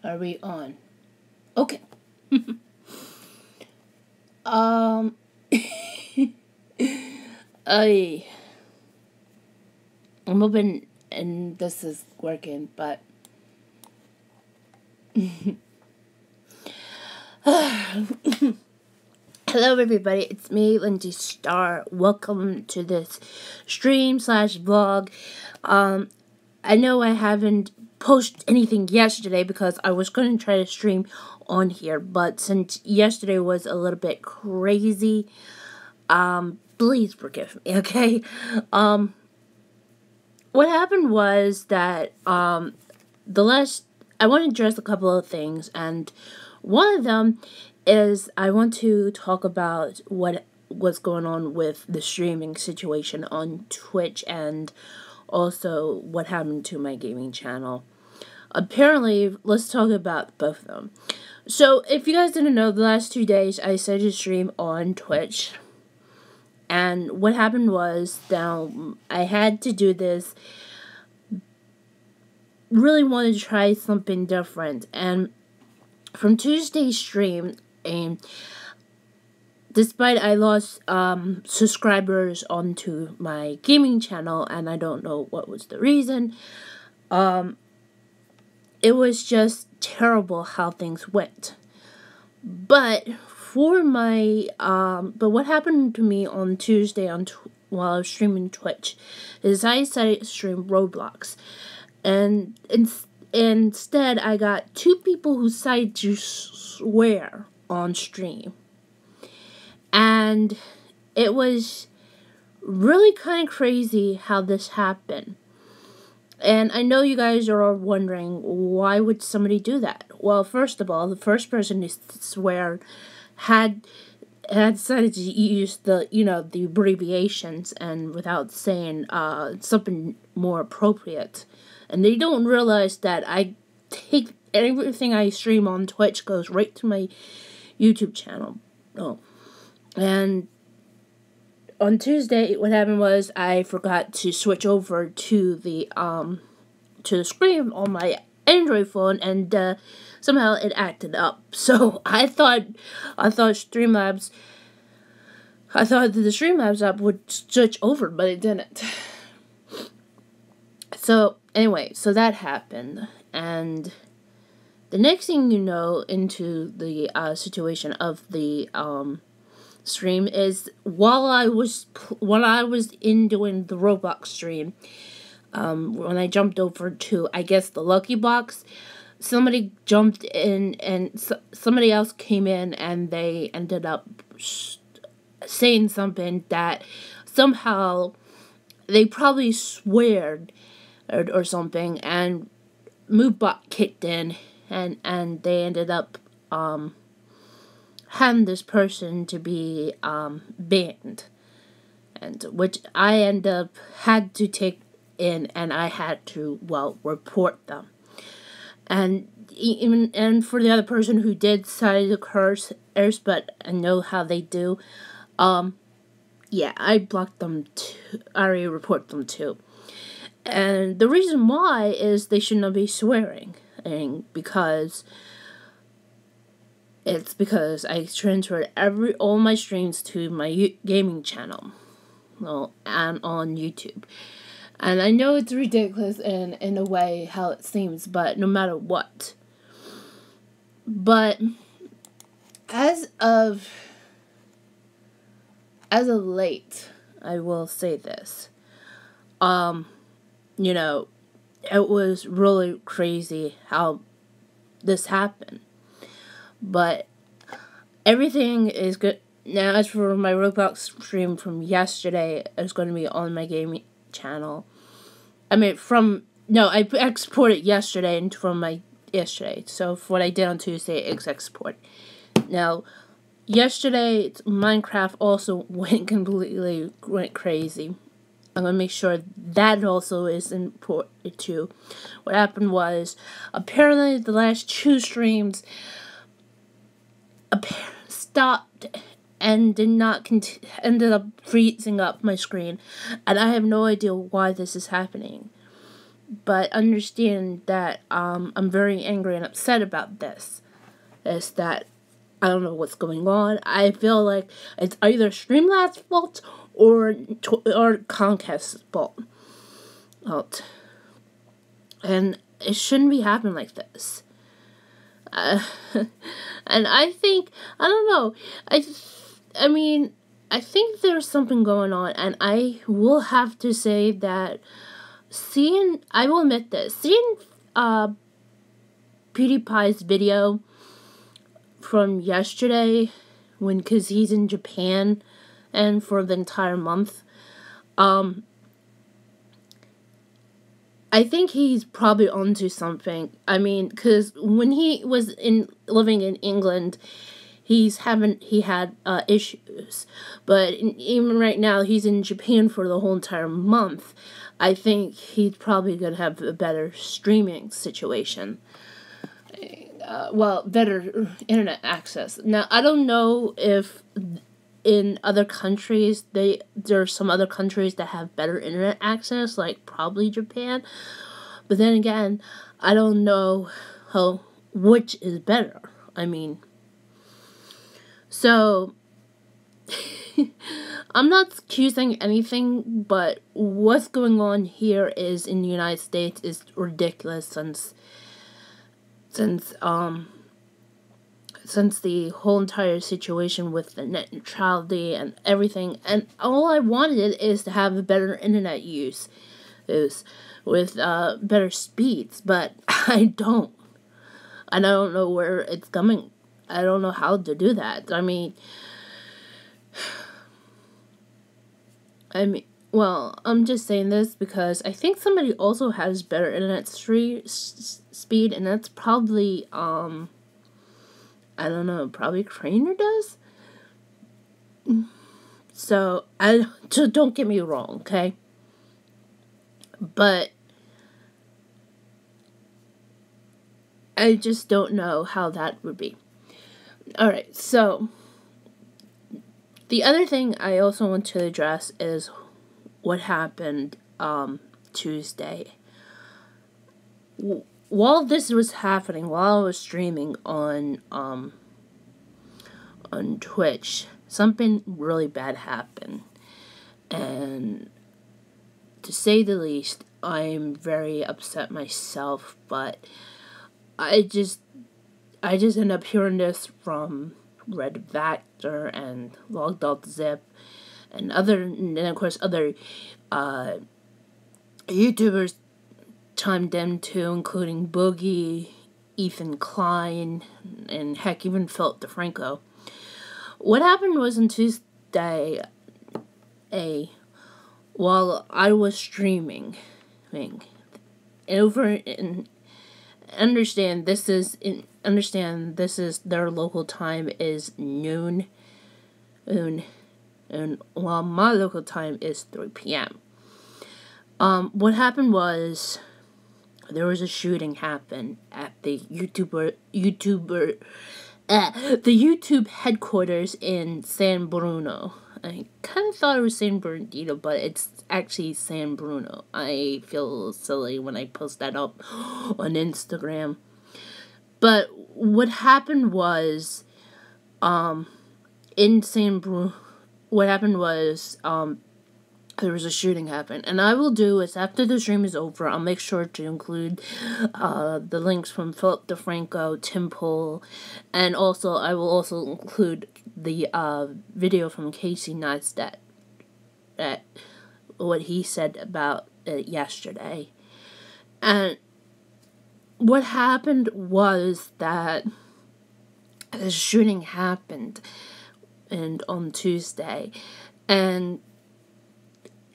Are we on? Okay. um, I'm hoping and this is working, but hello everybody, it's me, Lindsie Star. Welcome to this stream/vlog. I know I haven't posted anything yesterday because I was going to try to stream on here, but since yesterday was a little bit crazy, please forgive me, okay? What happened was that, I want to address a couple of things, and one of them is I want to talk about what's going on with the streaming situation on Twitch, and also what happened to my gaming channel. Apparently, let's talk about both of them. So, if you guys didn't know, the last 2 days I started to stream on Twitch. And what happened was, now, I had to do this, really wanted to try something different. And from Tuesday's stream, and despite I lost subscribers onto my gaming channel, and I don't know what was the reason, it was just terrible how things went. But for my but what happened to me on Tuesday while I was streaming Twitch is I decided to stream Roblox, and instead I got 2 people who decided to swear on stream, and it was really kind of crazy how this happened. And I know you guys are all wondering, why would somebody do that? Well, first of all, the first person to swear had decided to use the abbreviations and without saying something more appropriate. And they don't realize that I take everything I stream on Twitch goes right to my YouTube channel. Oh. And on Tuesday, what happened was I forgot to switch over to the screen on my Android phone, and somehow it acted up. So I thought the Streamlabs app would switch over, but it didn't. So anyway, so that happened, and the next thing you know into the situation of the stream is while I was in doing the Roblox stream, when I jumped over to, I guess, the Lucky Box, somebody jumped in and somebody else came in, and they ended up saying something that somehow they probably sweared or something, and MoveBot kicked in, and they ended up having this person to be banned, and which I had to take in, and I had to report them. And for the other person who did decide to curse, but I know how they do, yeah, I blocked them too. I already reported them too. And the reason why is they should not be swearing, and because I transferred all my streams to my gaming channel, and on YouTube. And I know it's ridiculous in a way how it seems, but no matter what. But as of late, I will say this. It was really crazy how this happened. But everything is good. Now, as for my Roblox stream from yesterday, it's going to be on my gaming channel. I exported yesterday and from my yesterday. So, for what I did on Tuesday, it's export. Now, yesterday, Minecraft also went crazy. I'm going to make sure that also is important too. What happened was, apparently the last 2 streams stopped, and did not ended up freezing up my screen, and I have no idea why this is happening. But understand that I'm very angry and upset about this. Is that I don't know what's going on. I feel like it's either Streamlabs' fault or Comcast's fault. And it shouldn't be happening like this. And I think, I don't know, I mean, I think there's something going on, and I will have to say that I will admit this, seeing PewDiePie's video from yesterday, because he's in Japan, and for the entire month, I think he's probably onto something. I mean, because when he was living in England, he had issues. But even right now, he's in Japan for the whole entire month. I think he's probably going to have a better streaming situation. Better internet access. Now, I don't know if in other countries, there are some other countries that have better internet access, like probably Japan. But then again, I don't know which is better. I mean, so I'm not accusing anything, but what's going on here is in the United States is ridiculous since the whole entire situation with the net neutrality and everything, and all I wanted is to have a better internet use, with better speeds, but I don't, and I don't know where it's coming. I don't know how to do that. I mean, well, I'm just saying this because I think somebody also has better internet speed, and that's probably I don't know, probably Craner does? So, don't get me wrong, okay? But I just don't know how that would be. Alright, so the other thing I also want to address is what happened Tuesday. While this was happening, while I was streaming on Twitch, something really bad happened, and to say the least, I'm very upset myself. But I just end up hearing this from RedVacktor and Logdotzip and of course other YouTubers chimed in too, including Boogie, Ethan Klein, and heck, even DeFranco. What happened was on Tuesday, while I was streaming, understand this is their local time is noon, and while my local time is 3 p.m. What happened was, there was a shooting happen at the YouTube headquarters in San Bruno. I kind of thought it was San Bernardino, but it's actually San Bruno. I feel silly when I post that up on Instagram. But what happened was, in San Bruno, there was a shooting happen, and I will do is after the stream is over, I'll make sure to include the links from Philip DeFranco, Tim Pool, and also I will also include the video from Casey Neistat, at what he said about it yesterday. And what happened was that the shooting happened on Tuesday, and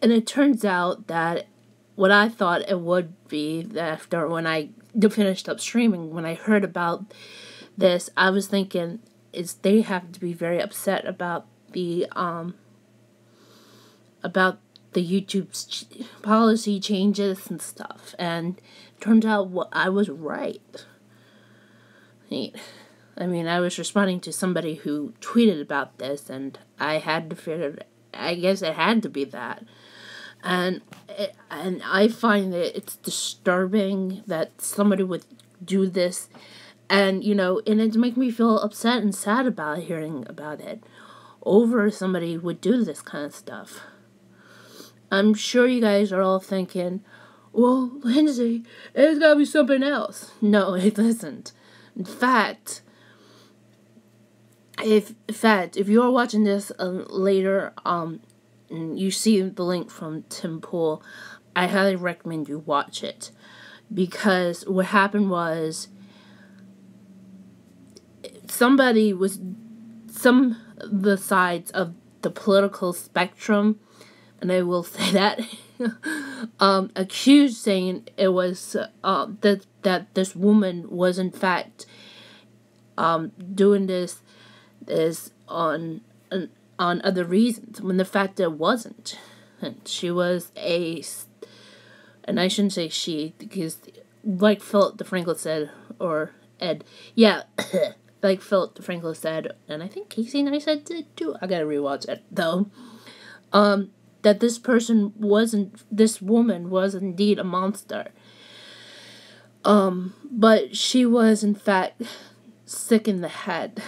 it turns out that what I thought it would be, after when I finished up streaming, when I heard about this, I was thinking they have to be very upset about the YouTube's policy changes and stuff. And it turns out I was right. I mean, I was responding to somebody who tweeted about this, and I had to figure, I guess it had to be that. And I find that it's disturbing that somebody would do this, and it makes me feel upset and sad about hearing about it. Over somebody would do this kind of stuff. I'm sure you guys are all thinking, well, Lindsie, it's gotta be something else. No, it isn't. In fact, if you're watching this later, and you see the link from Tim Pool, I highly recommend you watch it. Because what happened was, some of the sides of the political spectrum, and I will say that, accused saying it was that this woman was in fact doing this on other reasons, when the fact that it wasn't. And she was and I shouldn't say she, because like Philip DeFranco said, or Ed, yeah, like Philip DeFranco said, and I think Casey and I said it too, I gotta rewatch it though, that this woman was indeed a monster. But she was in fact sick in the head,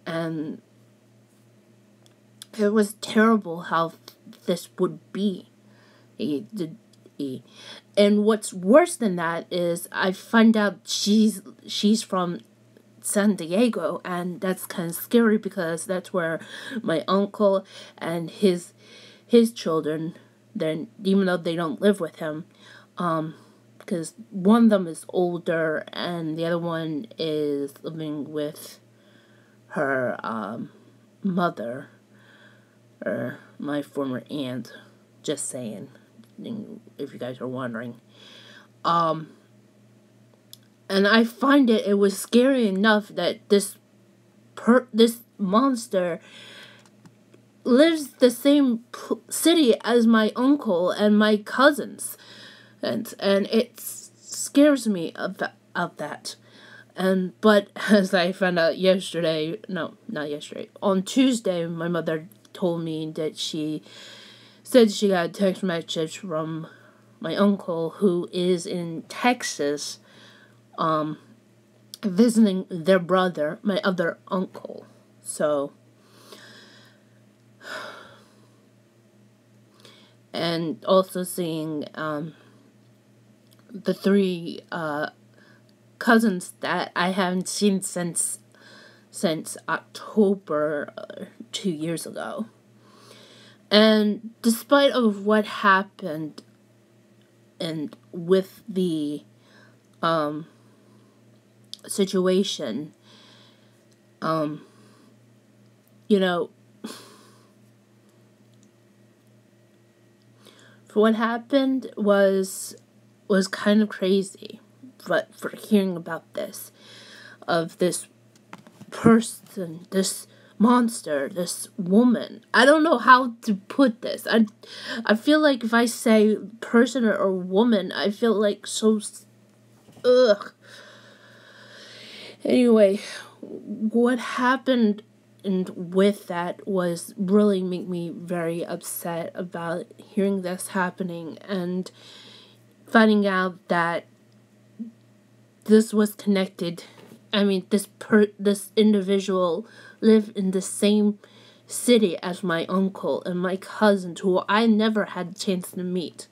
and it was terrible how this would be. And what's worse than that is I find out she's from San Diego, and that's kind of scary because that's where my uncle and his children, then, even though they don't live with him, because one of them is older and the other one is living with her mother, or my former aunt, just saying, if you guys are wondering. And I find it was scary enough that this monster lives the same city as my uncle and my cousins, and it scares me of that. But as I found out on Tuesday, my mother told me that she said she got a text message from my uncle, who is in Texas, visiting their brother, my other uncle. So, and also seeing the three cousins that I haven't seen since October 2 years ago. And despite of what happened and with the situation, for what happened was kind of crazy. But for hearing about this, of this person, this monster, this woman, I don't know how to put this. I feel like if I say person or woman, I feel like so, ugh. Anyway, what happened and with that was really make me very upset about hearing this happening and finding out that this was connected. I mean, this individual lived in the same city as my uncle and my cousins, who I never had a chance to meet.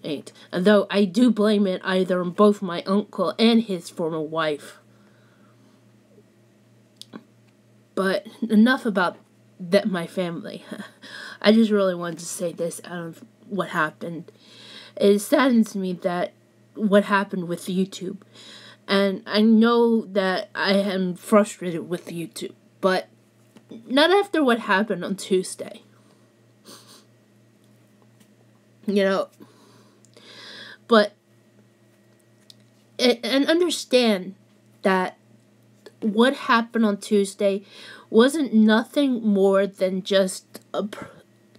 And though I do blame it either on both my uncle and his former wife. But enough about that, my family. I just really wanted to say this out of what happened. It saddens me that what happened with YouTube. And I know that I am frustrated with YouTube, but not after what happened on Tuesday. But, and understand that what happened on Tuesday wasn't nothing more than just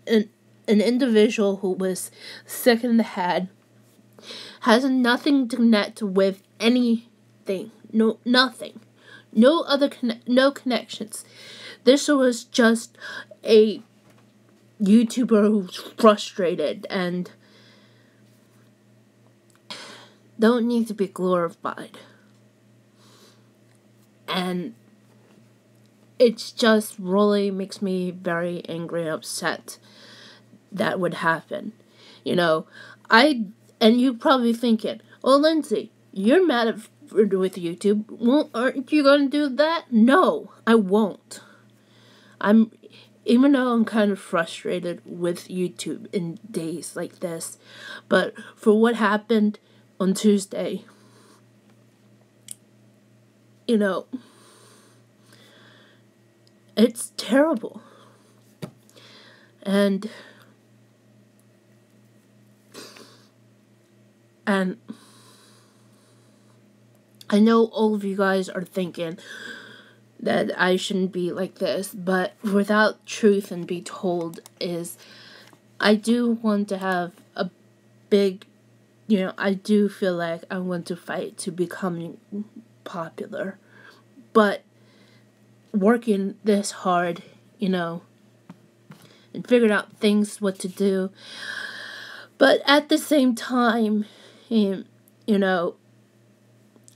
an individual who was sick in the head, has nothing to connect with anything, no, nothing, no connections. This was just a YouTuber who's frustrated and don't need to be glorified. And it just really makes me very angry and upset that would happen. And you're probably thinking, oh, Lindsie, you're mad with YouTube. Aren't you going to do that? No, I won't. Even though I'm kind of frustrated with YouTube in days like this, but for what happened on Tuesday, it's terrible. And I know all of you guys are thinking that I shouldn't be like this, but without truth and be told is, I do want to have a big, I do feel like I want to fight to becoming popular, but working this hard, and figuring out what to do, but at the same time, I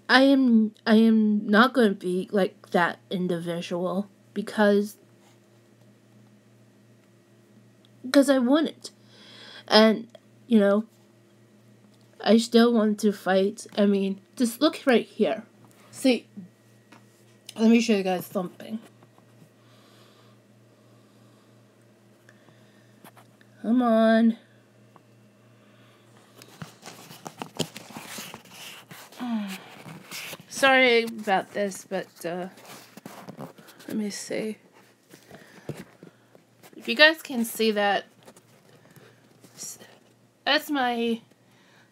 am not going to be like that individual because I wouldn't. And, I still want to fight. I mean, just look right here. See, let me show you guys something. Come on. Sorry about this, but let me see. If you guys can see that, that's my...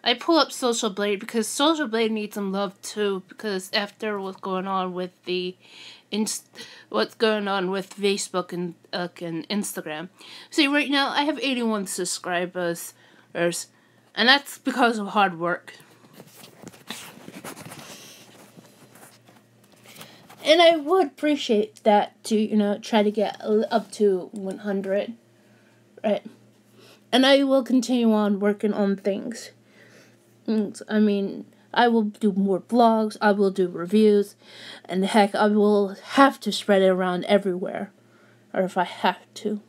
I pull up Social Blade because Social Blade needs some love too, because after what's going on with Facebook and Instagram. See, right now I have 81 subscribers, and that's because of hard work. And I would appreciate that to, try to get up to 100, right? And I will continue on working on things. I mean, I will do more vlogs, I will do reviews, and heck, I will have to spread it around everywhere, or if I have to.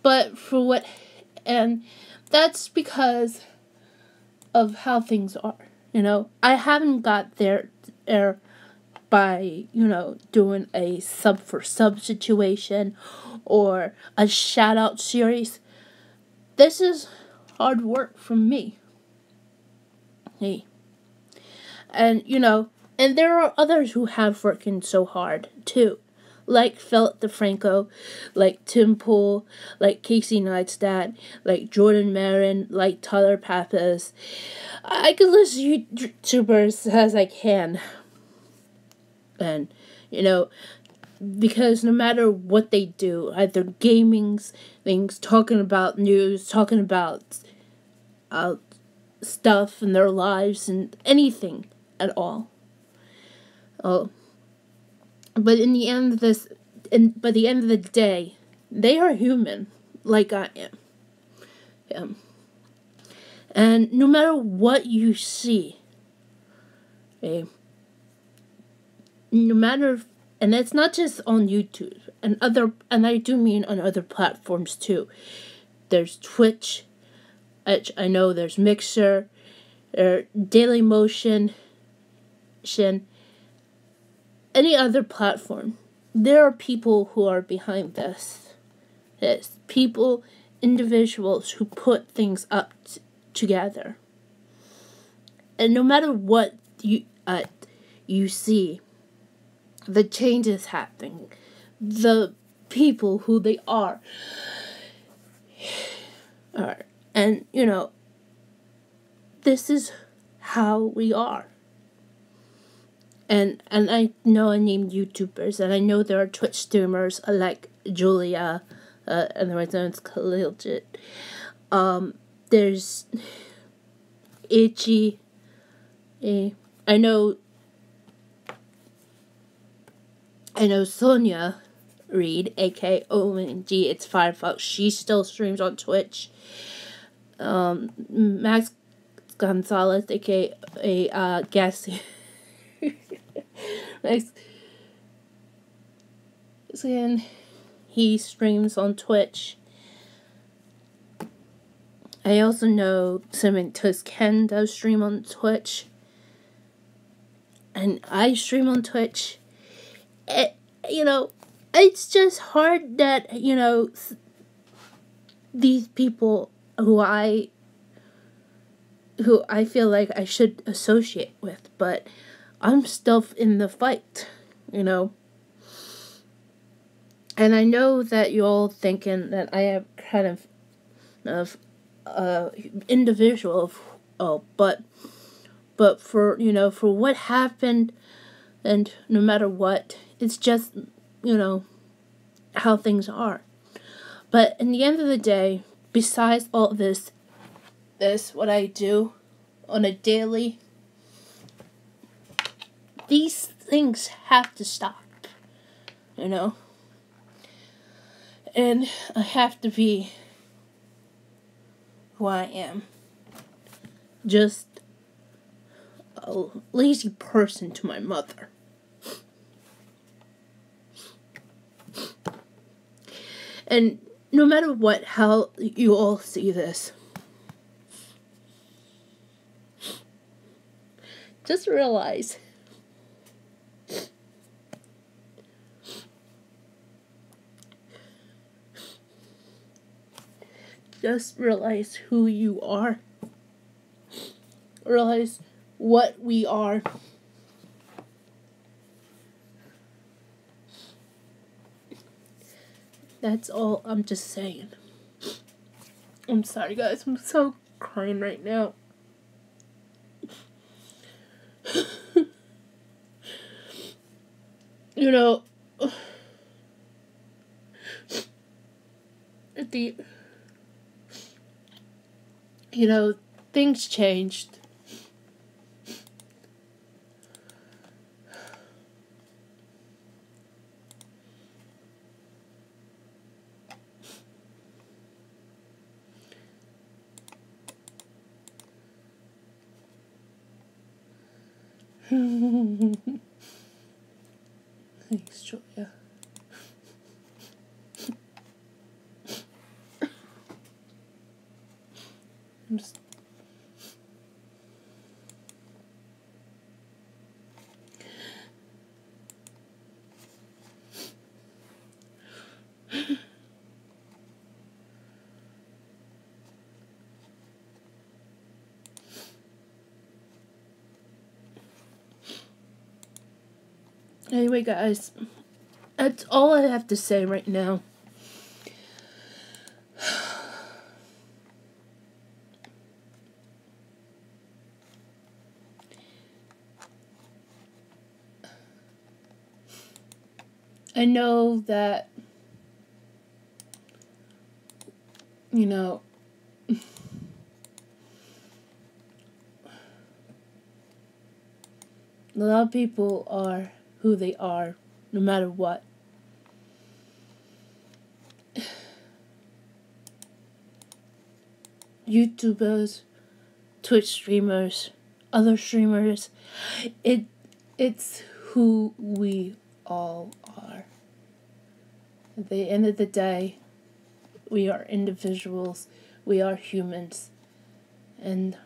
But and that's because of how things are, I haven't got there by, doing a sub for sub situation or a shout out series. This is hard work from me. Hey. And, and there are others who have working so hard, too. Like DeFranco, like Tim Pool, like Casey Neistat, like Jordan Marin, like Tyler Pappas. I could list YouTubers as I can. And, because no matter what they do, either gaming things, talking about news, talking about stuff in their lives and anything at all. But in the end of by the end of the day, they are human, like I am. And no matter what you see, no matter, and it's not just on YouTube and I do mean on other platforms too. There's Twitch. I know there's Mixer, Daily Motion, any other platform. There are people who are behind this. It's people, individuals who put things up together. And no matter what you see, the changes happening, the people who they are. And, this is how we are. And I know I named YouTubers, and I know there are Twitch streamers like Julia, otherwise known as Khalil'Jit. There's Itchy. I know I know Sonia Reed, aka OMG, it's Firefox. She still streams on Twitch. Max Gonzalez, aka Gassy. Max. Again, he streams on Twitch. I also know Simon Ken does stream on Twitch. And I stream on Twitch. It's just hard that, these people who I feel like I should associate with, but I'm still in the fight, And I know that you're all thinking that I am kind of individual, but for what happened, and no matter what, it's just how things are. But in the end of the day, besides all this what I do on a daily, these things have to stop, and I have to be who I am. Just a lazy person to my mother. And no matter how you all see this, just realize who you are. Realize what we are. That's all I'm just saying. I'm sorry, guys. I'm so crying right now. Things changed. Thanks, Julia. I'm just... Anyway, guys, that's all I have to say right now. I know that, a lot of people are who they are, no matter what. YouTubers, Twitch streamers, other streamers, it's who we all are. At the end of the day, we are individuals, we are humans, and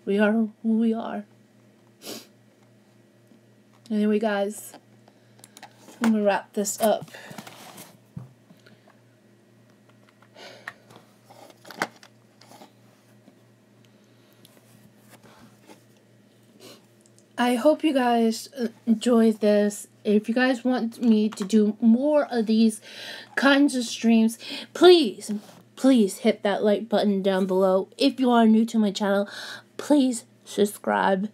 we are who we are. Anyway, guys, I'm gonna wrap this up. I hope you guys enjoyed this. If you guys want me to do more of these kinds of streams, please hit that like button down below. If you are new to my channel, please subscribe.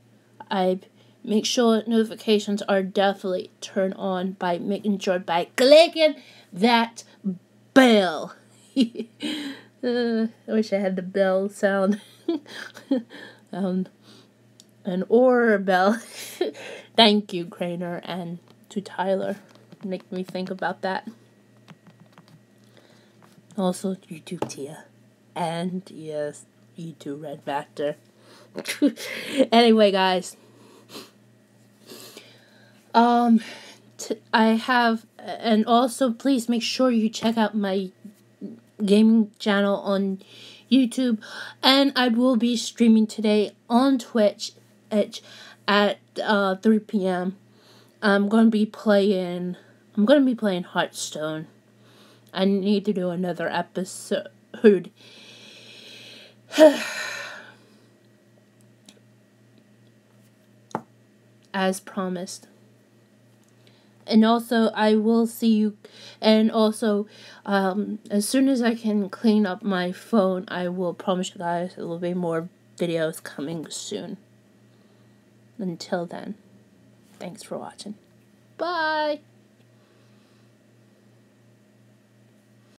I make sure notifications are definitely turned on by clicking that bell. I wish I had the bell sound. An or bell. Thank you, Craner and to Tyler. Make me think about that. Also, you too, Tia. And yes, you too, RedVacktor. Anyway, guys. I have, and also please make sure you check out my gaming channel on YouTube, and I will be streaming today on Twitch at 3 p.m. I'm gonna be playing Hearthstone. I need to do another episode as promised. And also, I will see you, and also, as soon as I can clean up my phone, I will promise you guys there will be more videos coming soon. Until then, thanks for watching. Bye!